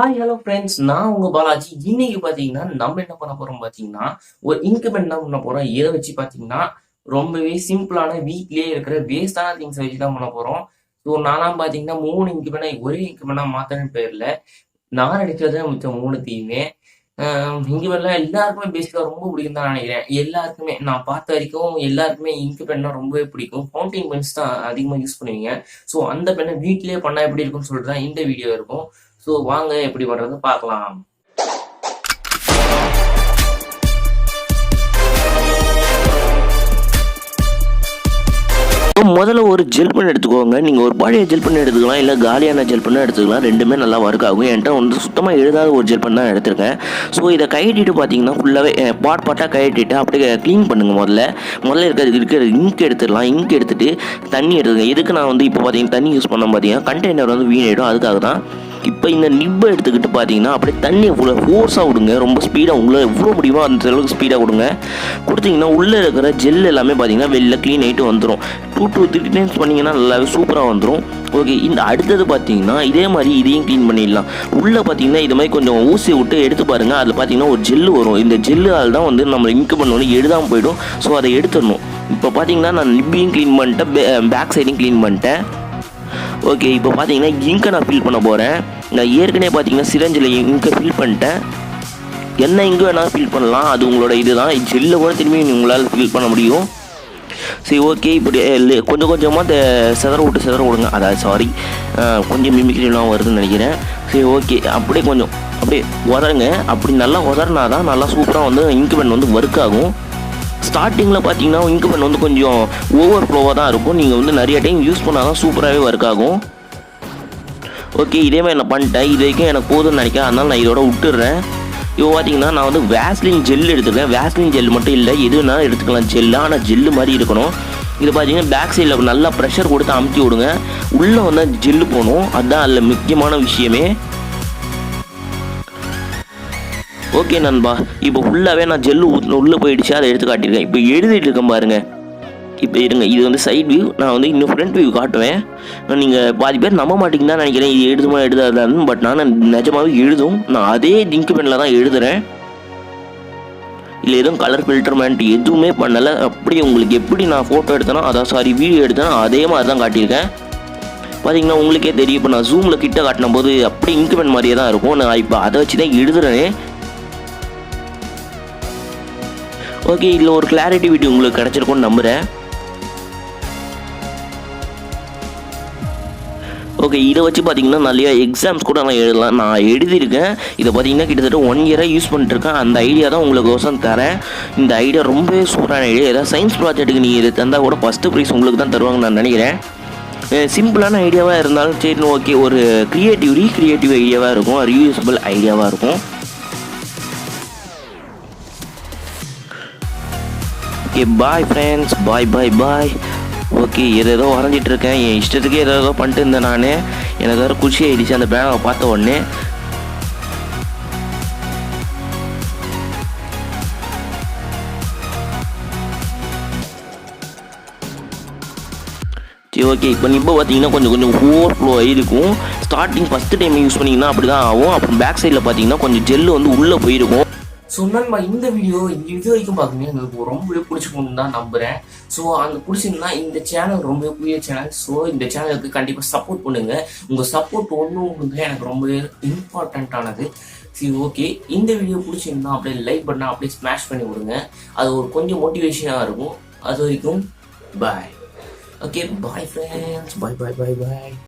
Hi hello friends, நான் உங்க பாலாஜி. இன்னைக்கு பாத்தீங்கன்னா நம்ம என்ன பண்ண போறோம் பாத்தீங்கன்னா ஒரு இங்க் பென் தான் பண்ண போறோம். இதை வச்சு பாத்தீங்கன்னா ரொம்பவே சிம்பிளான வீட்லயே இருக்கிற வேஸ்டான திங்ஸ் வச்சு தான் பண்ண போறோம். ஸோ நான்லாம் பாத்தீங்கன்னா 3 இங்க் பெண்ணை ஒரே இங்க் பெண்ணா மாத்தணும்னு பேர்ல நான் அடிக்கிறது மிச்சம் 3த்தையுமே இங்க் பென்ல எல்லாருக்குமே பேசிக்கா ரொம்ப பிடிக்கும் தான் நினைக்கிறேன். எல்லாருக்குமே நான் பார்த்த வரைக்கும் எல்லாருக்குமே இங்க் பென்னா ரொம்பவே பிடிக்கும். ஃபவுண்டைன் பென்ஸ் தான் அதிகமா யூஸ் பண்ணுவீங்க. ஸோ அந்த பெண்ணை வீட்லயே பண்ணா எப்படி இருக்கும்னு சொல்லிட்டு தான் இந்த வீடியோ இருக்கும். ஸோ வாங்க எப்படி பண்றது பார்க்கலாம். முதல்ல ஒரு ஜெல் பென் எடுத்துக்கோங்க. நீங்கள் ஒரு பழைய ஜெல் பென் எடுத்துக்கலாம், இல்லை காலியான ஜெல் பென் எடுத்துக்கலாம். ரெண்டுமே நல்லா ஒர்க் ஆகும். என்கிட்ட வந்து சுத்தமாக எழுதாத ஒரு ஜெல் பென் தான் எடுத்திருக்கேன். ஸோ இதை கைட்டிட்டு பார்த்தீங்கன்னா ஃபுல்லாகவே பாட்டாக கைட்டிட்டு அப்படியே க்ளீன் பண்ணுங்கள். முதல்ல இருக்கிற இங்க் எடுத்துடலாம். இங்க் எடுத்துட்டு தண்ணி எடுத்துங்க. எதுக்கு நான் வந்து இப்போ பார்த்தீங்கன்னா தண்ணி யூஸ் பண்ண பார்த்தீங்கன்னா கண்டெய்னர் வந்து வீணாயிடும், அதுக்காக தான். இப்போ இந்த நிப்பை எடுத்துக்கிட்டு பார்த்தீங்கன்னா அப்படியே தண்ணியை ஃபுல்லாக ஃபோர்ஸாக விடுங்க. ரொம்ப ஸ்பீடாக உங்களை எவ்வளோ முடியுமோ அந்த அளவுக்கு ஸ்பீடாக விடுங்க. கொடுத்தீங்கன்னா உள்ளே இருக்கிற ஜெல் எல்லாமே பார்த்தீங்கன்னா வெளில க்ளீன் ஆகிட்டு வந்துடும். 2 to 3 டைம்ஸ் பண்ணிங்கன்னா நல்லாவே சூப்பராக வந்துடும். ஓகே, இந்த அடுத்தது பார்த்தீங்கன்னா இதே மாதிரி இதையும் க்ளீன் பண்ணிடலாம். உள்ளே பார்த்தீங்கன்னா இது மாதிரி கொஞ்சம் ஊசி விட்டு எடுத்து பாருங்கள். அதில் பார்த்தீங்கன்னா ஒரு ஜெல்லு வரும். இந்த ஜெல்லால் தான் வந்து நம்ம இங்க் பண்ண எழுதாமல் போயிடும். ஸோ அதை எடுத்துடணும். இப்போ பார்த்தீங்கன்னா நான் நிப்பையும் க்ளீன் பண்ணிட்டேன், பேக் சைடையும் க்ளீன் பண்ணிட்டேன். ஓகே, இப்போ பார்த்தீங்கன்னா இங்கை நான் ஃபில் பண்ண போகிறேன். நான் ஏற்கனவே பார்த்தீங்கன்னா சிரஞ்சில் இங்கை ஃபில் பண்ணிட்டேன். என்ன இங்கு வேணாலும் ஃபில் பண்ணலாம், அது உங்களோட இது தான். ஜெல்லை கூட திரும்பி உங்களால் ஃபில் பண்ண முடியும். சரி, ஓகே. இப்படி கொஞ்சம் கொஞ்சமாக செதற விடுங்க. அதாவது கொஞ்சம் மிமிக்ரிலாம் வருதுன்னு நினைக்கிறேன். சரி, ஓகே. அப்படியே உதருங்க. அப்படி நல்லா உதறினா தான் நல்லா சூப்பராக வந்து இங்க் பென் வந்து ஒர்க் ஆகும். ஸ்டார்டிங்கில் பார்த்தீங்கன்னா இங்க் பென் வந்து கொஞ்சம் ஓவர் ஃப்ளோவாக தான் இருக்கும். நீங்கள் வந்து நிறைய டைம் யூஸ் பண்ணால் தான் சூப்பராகவே ஒர்க் ஆகும். ஓகே, இதே மாதிரி நான் பண்ணிட்டேன். இது வரைக்கும் எனக்கு போதும்னு நினைக்கிறேன், அதனால் நான் இதோட விட்டுடுறேன். இப்போ பார்த்தீங்கன்னா நான் வந்து வேஸ்லின் ஜெல் எடுத்துருக்கேன். வேஸ்லின் ஜெல் மட்டும் இல்லை, எது வேணாலும் எடுத்துக்கலாம் ஜெல்லு, ஆனால் ஜெல்லு மாதிரி இருக்கணும். இது பார்த்தீங்கன்னா பேக் சைடில் நல்லா ப்ரெஷர் கொடுத்து அமுத்தி விடுங்க. உள்ளே வந்து ஜெல்லு போகணும், அதுதான் அதில் முக்கியமான விஷயமே. ஓகே நண்பா, இப்போ ஃபுல்லாகவே நான் ஜெல்லு உள்ளே போயிடுச்சு, அதை எடுத்து காட்டியிருக்கேன். இப்போ எழுதிட்டு இருக்கேன் பாருங்கள். இப்போ இருங்க, இது வந்து சைட் வியூ. நான் வந்து இன்னும் ஃப்ரண்ட் வியூ காட்டுவேன். நீங்கள் பாதி பேர் நம்ப மாட்டிங்கன்னா நினைக்கிறேன் இது எழுதுமா எழுதாதான்னு. பட் நான் நிஜமாகவே எழுதும். நான் அதே இங்க் பெனில் தான் எழுதுகிறேன். இல்லை எதுவும் கலர் ஃபில்டர்மெண்ட் எதுவுமே பண்ணலை. அப்படியே உங்களுக்கு எப்படி நான் ஃபோட்டோ எடுத்தேனோ வீடியோ எடுத்தேனோ அதே மாதிரி தான் காட்டியிருக்கேன். பார்த்தீங்கன்னா உங்களுக்கே தெரியும். இப்போ நான் ஜூமில் கிட்ட காட்டின போது அப்படி இங்க் பென் மாதிரியே தான் இருக்கும். நான் இப்போ அதை வச்சு தான் எழுதுறேனே. ஓகே, இதில் ஒரு கிளாரிட்டி வீடியோ உங்களுக்கு கிடச்சிருக்கும்னு நம்புகிறேன். ஓகே, இதை வச்சு பார்த்தீங்கன்னா நிறைய எக்ஸாம்ஸ் கூட நான் எழுதலாம். நான் எழுதியிருக்கேன். இதை பார்த்தீங்கன்னா கிட்டத்தட்ட 1 இயராக யூஸ் பண்ணிட்டுருக்கேன். அந்த ஐடியா தான் உங்களுக்கு தரேன். இந்த ஐடியா ரொம்பவே சூப்பரான ஐடியா. ஏதாவது சயின்ஸ் ப்ராஜெக்ட்டுக்கு நீங்கள் இதை தந்தால் கூட ஃபஸ்ட்டு ப்ரைஸ் உங்களுக்கு தான் தருவாங்கன்னு நான் நினைக்கிறேன். சிம்பிளான ஐடியாவாக இருந்தாலும் சரி, ஓகே. ஒரு ரீக்ரியேட்டிவ் ஐடியாவாக இருக்கும், ரீயூசபிள் ஐடியாவாக இருக்கும். ஓகே, பாய் ஃப்ரெண்ட்ஸ், பாய். ஓகே, ஏதோ வரைஞ்சிட்டு இருக்கேன். என் இஷ்டத்துக்கு ஏதோ பண்ணிட்டு இருந்தேன். நான் எனக்கு வேறு குஷி ஆகிடுச்சு அந்த பேனாவை பார்த்த உடனே. சரி, ஓகே. இப்போ பார்த்தீங்கன்னா கொஞ்சம் ஓவர் ஃப்ளோ ஆகிருக்கும். ஸ்டார்டிங் ஃபஸ்ட்டு டைம் யூஸ் பண்ணிங்கன்னா அப்படி தான் ஆகும். அப்புறம் பேக் சைடில் பார்த்தீங்கன்னா கொஞ்சம் ஜெல்லு வந்து உள்ளே போயிருக்கும். ஸோ நண்பா, இந்த வீடியோ இது வரைக்கும் பார்க்குறீங்க, எனக்கு ரொம்பவே பிடிச்சிக்கணும்னு தான் நம்புகிறேன். ஸோ அந்த பிடிச்சிங்கன்னா இந்த சேனல் ரொம்பவே புதிய சேனல். ஸோ இந்த சேனலுக்கு கண்டிப்பாக சப்போர்ட் பண்ணுங்கள். உங்கள் சப்போர்ட் ஒன்று எனக்கு ரொம்பவே இம்பார்ட்டண்ட்டானது. சரி, ஓகே. இந்த வீடியோ பிடிச்சிருந்தா அப்படியே லைக் பண்ணால் அப்படியே ஸ்மாஷ் பண்ணி விடுங்க. அது ஒரு கொஞ்சம் மோட்டிவேஷனாக இருக்கும். அது வரைக்கும் பாய். ஓகே, பாய் ஃப்ரெண்ட்ஸ், பாய்.